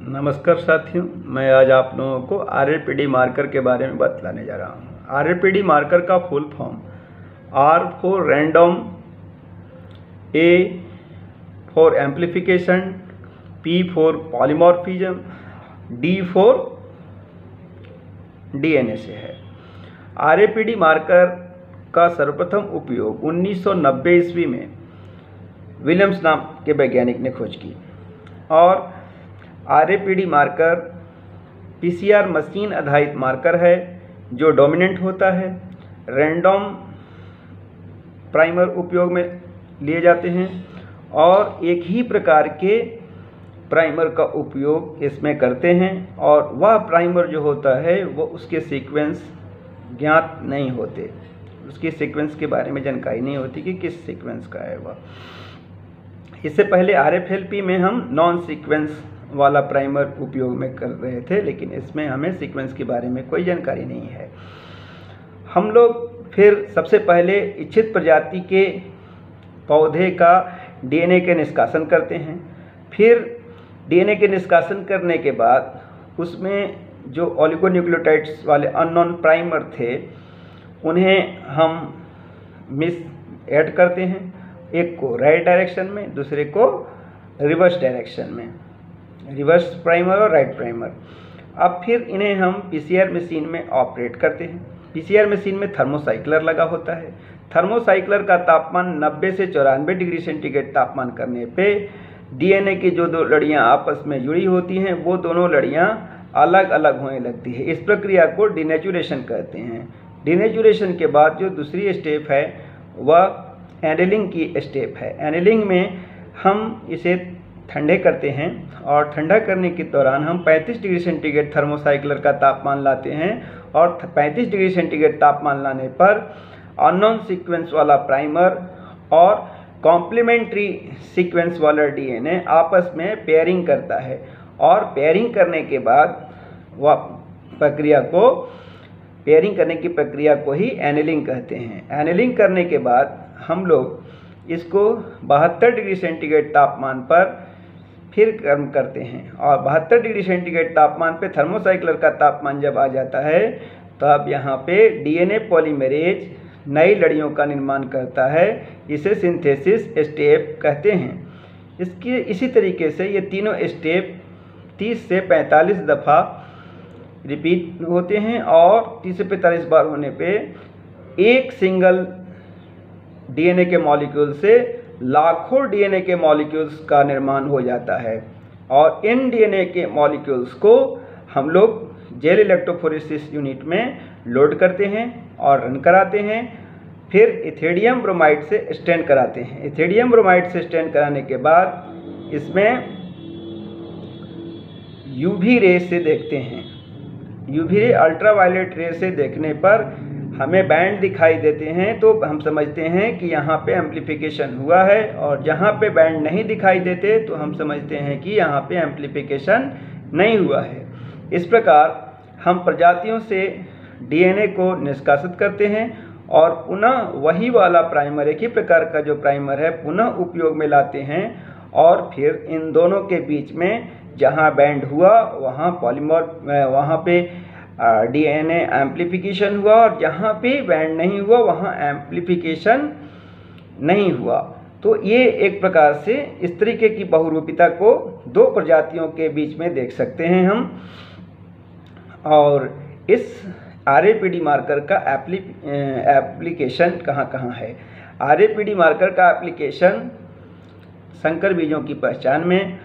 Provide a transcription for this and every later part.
नमस्कार साथियों, मैं आज आप लोगों को आरएपीडी मार्कर के बारे में बतलाने जा रहा हूँ। आरएपीडी मार्कर का full form R for random, A for amplification, P for polymorphism, D for DNA से है। आरएपीडी मार्कर का सर्वप्रथम उपयोग 1990 ईस्वी में विलियम्स नाम के वैज्ञानिक ने खोज की और आरएपीडी मार्कर पीसीआर मशीन आधारित मार्कर है जो डोमिनेंट होता है। रैंडम प्राइमर उपयोग में लिए जाते हैं और एक ही प्रकार के प्राइमर का उपयोग इसमें करते हैं और वह प्राइमर जो होता है वो उसके सीक्वेंस ज्ञात नहीं होते, उसके सीक्वेंस के बारे में जानकारी नहीं होती कि किस सीक्वेंस का है वह। इससे पहले आरएफएलपी में हम नॉन सीक्वेंस वाला प्राइमर उपयोग में कर रहे थे, लेकिन इसमें हमें सीक्वेंस के बारे में कोई जानकारी नहीं है। हम लोग फिर सबसे पहले इच्छित प्रजाति के पौधे का डीएनए के निष्कासन करते हैं। फिर डीएनए के निष्कासन करने के बाद उसमें जो ओलिगोन्यूक्लियोटाइड्स वाले अननोन प्राइमर थे उन्हें हम मिस ऐड करते हैं, एक को राइट डायरेक्शन में, दूसरे को रिवर्स डायरेक्शन में, रिवर्स प्राइमर और राइट प्राइमर। अब फिर इन्हें हम पीसीआर मशीन में ऑपरेट करते हैं। पीसीआर मशीन में थर्मोसाइक्लर लगा होता है। थर्मोसाइक्लर का तापमान 90 से 94 डिग्री सेंटीग्रेड तापमान करने पे डीएनए की जो दो लड़ियां आपस में जुड़ी होती हैं वो दोनों लड़ियां अलग अलग होने लगती है। इस प्रक्रिया को डिनेचुरेशन कहते हैं। डिनेचुरेशन के बाद जो दूसरी स्टेप है वह एनेलिंग की स्टेप है। एनेलिंग में हम इसे ठंडे करते हैं और ठंडा करने के दौरान हम 35 डिग्री सेंटीग्रेड थर्मोसाइक्लर का तापमान लाते हैं और 35 डिग्री सेंटीग्रेड तापमान लाने पर अननोन सीक्वेंस वाला प्राइमर और कॉम्प्लीमेंट्री सीक्वेंस वाला डीएनए आपस में पेयरिंग करता है और पेयरिंग करने के बाद वह पेयरिंग करने की प्रक्रिया को ही एनेलिंग कहते हैं। एनेलिंग करने के बाद हम लोग इसको 72 डिग्री सेंटीग्रेड तापमान पर फिर गर्म करते हैं और 72 डिग्री सेंटीग्रेड तापमान पे थर्मोसाइक्लर का तापमान जब आ जाता है तब यहाँ पे डीएनए पॉलीमरेज नई लड़ियों का निर्माण करता है। इसे सिंथेसिस स्टेप कहते हैं। इसी तरीके से ये तीनों स्टेप 30 से 45 दफ़ा रिपीट होते हैं और 30 से 45 बार होने पे एक सिंगल डीएनए के मॉलिक्यूल से लाखों डीएनए के मॉलिक्यूल्स का निर्माण हो जाता है और इन डीएनए के मॉलिक्यूल्स को हम लोग जेल इलेक्ट्रोफोरेसिस यूनिट में लोड करते हैं और रन कराते हैं। फिर इथेरियम ब्रोमाइड से स्टैंड कराते हैं। इथेरियम ब्रोमाइड से स्टैंड कराने के बाद इसमें यूवी रे से देखते हैं। यूवी रे अल्ट्रावायलेट रे से देखने पर हमें बैंड दिखाई देते हैं तो हम समझते हैं कि यहाँ पे एम्प्लीफिकेशन हुआ है और जहाँ पे बैंड नहीं दिखाई देते तो हम समझते हैं कि यहाँ पे एम्प्लीफिकेशन नहीं हुआ है। इस प्रकार हम प्रजातियों से डीएनए को निष्कासित करते हैं और पुनः वही वाला प्राइमर, एक ही प्रकार का जो प्राइमर है, पुनः उपयोग में लाते हैं और फिर इन दोनों के बीच में जहाँ बैंड हुआ वहाँ पे डीएनए एम्प्लीफिकेशन हुआ और जहाँ पे बैंड नहीं हुआ वहाँ एम्प्लीफिकेशन नहीं हुआ। तो ये एक प्रकार से इस तरीके की बहुरूपिता को दो प्रजातियों के बीच में देख सकते हैं हम। और इस आरएपीडी मार्कर का एप्लीकेशन कहाँ है? आरएपीडी मार्कर का एप्लीकेशन संकर बीजों की पहचान में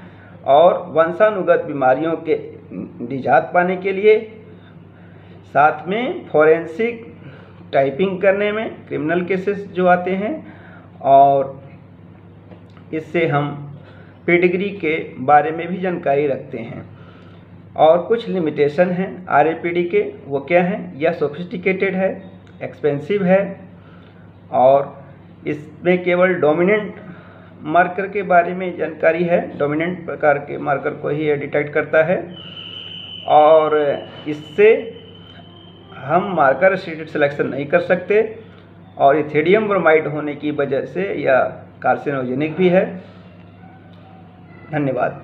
और वंशानुगत बीमारियों के निजात पाने के लिए, साथ में फोरेंसिक टाइपिंग करने में, क्रिमिनल केसेस जो आते हैं, और इससे हम पेडिग्री के बारे में भी जानकारी रखते हैं। और कुछ लिमिटेशन हैं आरएपीडी के, वो क्या हैं? यह सोफिस्टिकेटेड है, एक्सपेंसिव है और इसमें केवल डोमिनेंट मार्कर के बारे में जानकारी है। डोमिनेंट प्रकार के मार्कर को ही यह डिटेक्ट करता है और इससे हम मार्कर स्टेटेड सिलेक्शन नहीं कर सकते और इथेरियम ब्रोमाइड होने की वजह से यह कार्सिनोजेनिक भी है। धन्यवाद।